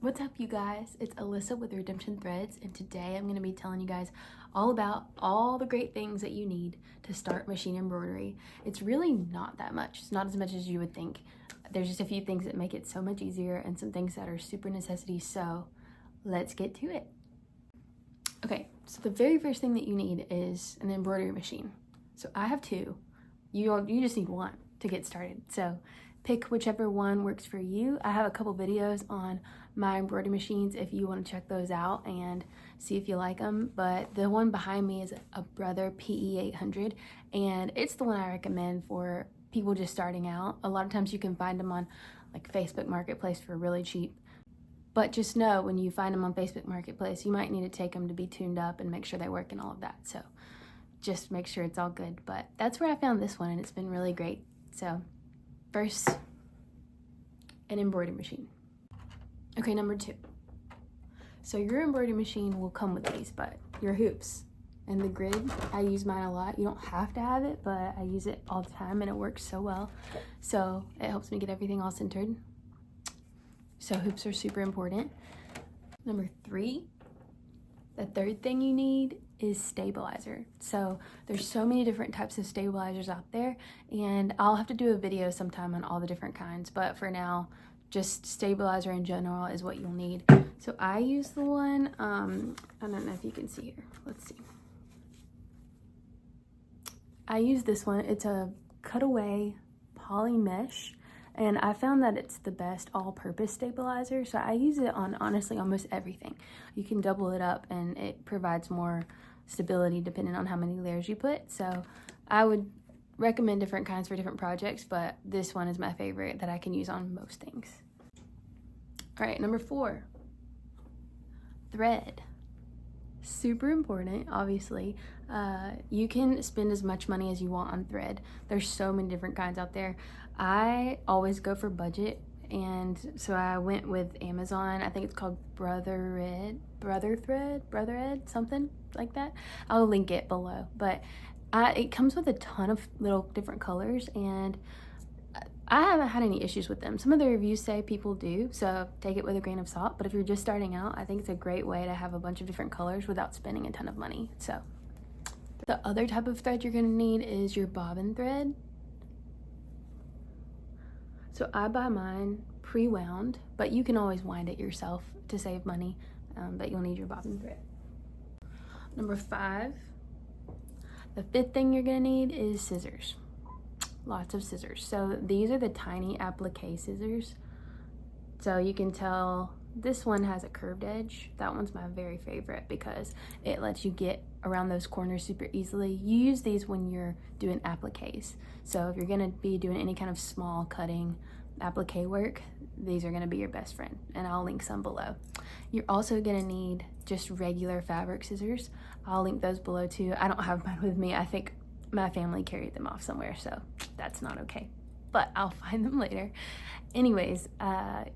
What's up, you guys? It's Alyssa with Redemption Threads, and today I'm going to be telling you guys all about all the great things that you need to start machine embroidery. It's really not that much. It's not as much as you would think. There's just a few things that make it so much easier and some things that are super necessities, so let's get to it. Okay, so the very first thing that you need is an embroidery machine. So I have two. You just need one to get started. So pick whichever one works for you. I have a couple videos on my embroidery machines if you want to check those out and see if you like them. But the one behind me is a Brother PE800, and it's the one I recommend for people just starting out. A lot of times you can find them on like Facebook Marketplace for really cheap. But just know when you find them on Facebook Marketplace, you might need to take them to be tuned up and make sure they work and all of that. So just make sure it's all good. But that's where I found this one, and it's been really great. So first, an embroidery machine. Okay, number two. So your embroidery machine will come with these, but your hoops and the grid, I use mine a lot. You don't have to have it, but I use it all the time and it works so well. So it helps me get everything all centered. So hoops are super important. Number three, the third thing you need is stabilizer. So there's so many different types of stabilizers out there, and I'll have to do a video sometime on all the different kinds, but for now, just stabilizer in general is what you'll need. So I use the one, I don't know if you can see here. Let's see. I use this one. It's a cutaway poly mesh, and I found that it's the best all-purpose stabilizer. So I use it on honestly almost everything. You can double it up and it provides more stability depending on how many layers you put. So I would recommend different kinds for different projects, but this one is my favorite that I can use on most things. All right, number four, thread. Super important, obviously. You can spend as much money as you want on thread. There's so many different kinds out there. I always go for budget, and so I went with Amazon. I think it's called Brother Ed, something like that. I'll link it below, but it comes with a ton of little different colors, and I haven't had any issues with them. Some of the reviews say people do, so take it with a grain of salt. But if you're just starting out, I think it's a great way to have a bunch of different colors without spending a ton of money. So the other type of thread you're gonna need is your bobbin thread. So I buy mine pre-wound, but you can always wind it yourself to save money, but you'll need your bobbin thread. Number five, the fifth thing you're gonna need is scissors. Lots of scissors. So these are the tiny applique scissors. So you can tell this one has a curved edge. That one's my very favorite because it lets you get around those corners super easily. You use these when you're doing appliques. So if you're gonna be doing any kind of small cutting applique work, these are gonna be your best friend, and I'll link some below. You're also gonna need just regular fabric scissors. I'll link those below too. I don't have mine with me. I think my family carried them off somewhere, so that's not okay, but I'll find them later. Anyways,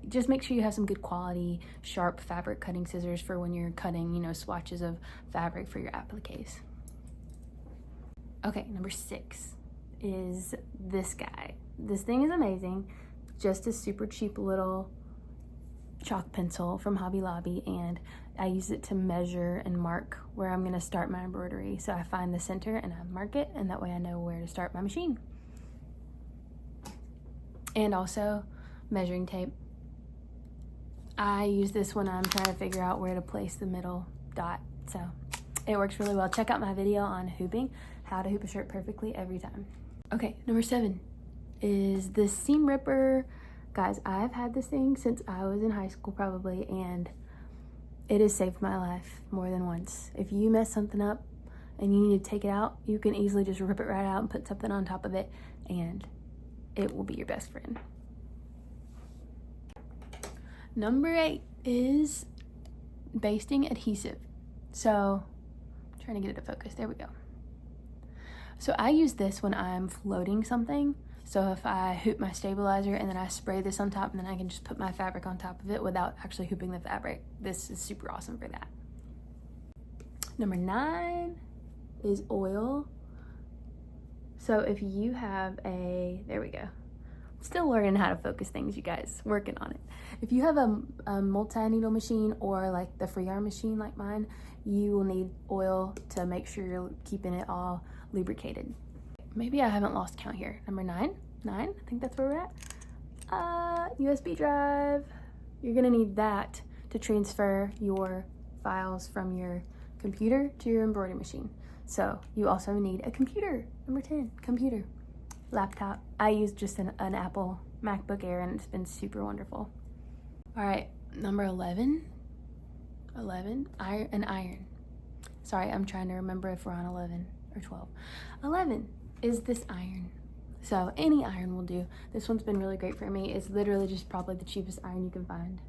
just make sure you have some good quality, sharp fabric cutting scissors for when you're cutting, swatches of fabric for your appliques. Okay, number six is this guy. This thing is amazing. Just a super cheap little chalk pencil from Hobby Lobby, and I use it to measure and mark where I'm gonna start my embroidery. So I find the center and I mark it, and that way I know where to start my machine. And also measuring tape. I use this when I'm trying to figure out where to place the middle dot. So it works really well. Check out my video on hooping, how to hoop a shirt perfectly every time. Okay, number seven is the seam ripper. Guys, I've had this thing since I was in high school probably, and it has saved my life more than once. If you mess something up and you need to take it out, you can easily just rip it right out and put something on top of it, and it will be your best friend. Number eight is basting adhesive. So, I'm trying to get it to focus. There we go. So I use this when I'm floating something. So if I hoop my stabilizer and then I spray this on top, and then I can just put my fabric on top of it without actually hooping the fabric. This is super awesome for that. Number nine is oil. So if you have there we go, Still learning how to focus things, you guys. Working on it. If you have a multi-needle machine or like the free arm machine like mine, you will need oil to make sure you're keeping it all lubricated. Maybe I haven't lost count here. Number 9? I think that's where we're at. USB drive. You're gonna need that to transfer your files from your computer to your embroidery machine. So you also need a computer. Number 10, computer. Laptop. I use just an Apple MacBook Air and it's been super wonderful. All right, number 11, an iron. Sorry, I'm trying to remember if we're on 11 or 12. 11 is this iron. So any iron will do. This one's been really great for me. It's literally just probably the cheapest iron you can find.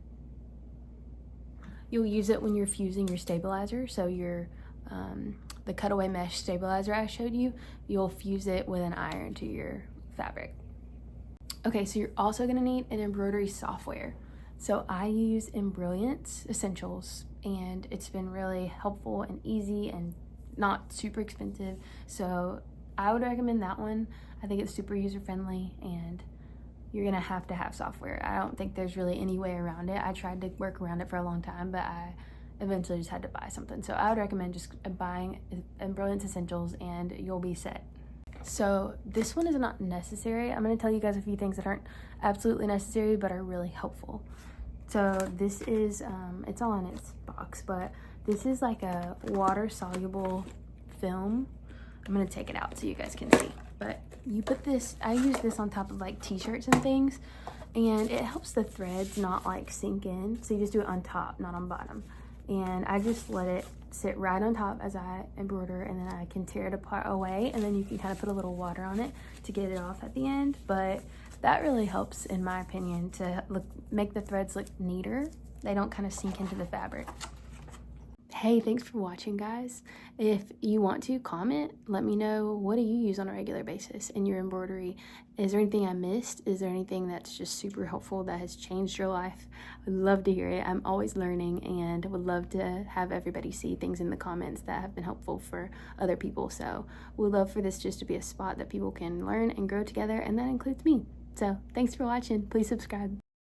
You'll use it when you're fusing your stabilizer. So your the cutaway mesh stabilizer I showed you, you'll fuse it with an iron to your fabric. Okay, so you're also gonna need an embroidery software. So I use Embroidery Essentials and it's been really helpful and easy and not super expensive. So I would recommend that one. I think it's super user-friendly and you're gonna have to have software. I don't think there's really any way around it. I tried to work around it for a long time, but I eventually just had to buy something. So I would recommend just buying Embroidery Essentials and you'll be set. So this one is not necessary. I'm gonna tell you guys a few things that aren't absolutely necessary, but are really helpful. So this is, it's all in its box, but this is like a water-soluble film. I'm gonna take it out so you guys can see. But you put this, I use this on top of like t-shirts and things, and it helps the threads not like sink in. So you just do it on top, not on bottom. And I just let it sit right on top as I embroider, and then I can tear it apart away, and then you can kind of put a little water on it to get it off at the end. But that really helps, in my opinion, to make the threads look neater. They don't kind of sink into the fabric. Hey, thanks for watching, guys. If you want to comment, let me know, what do you use on a regular basis in your embroidery? Is there anything I missed? Is there anything that's just super helpful that has changed your life? I'd love to hear it. I'm always learning and would love to have everybody see things in the comments that have been helpful for other people. So we'd love for this just to be a spot that people can learn and grow together, and that includes me. So thanks for watching. Please subscribe.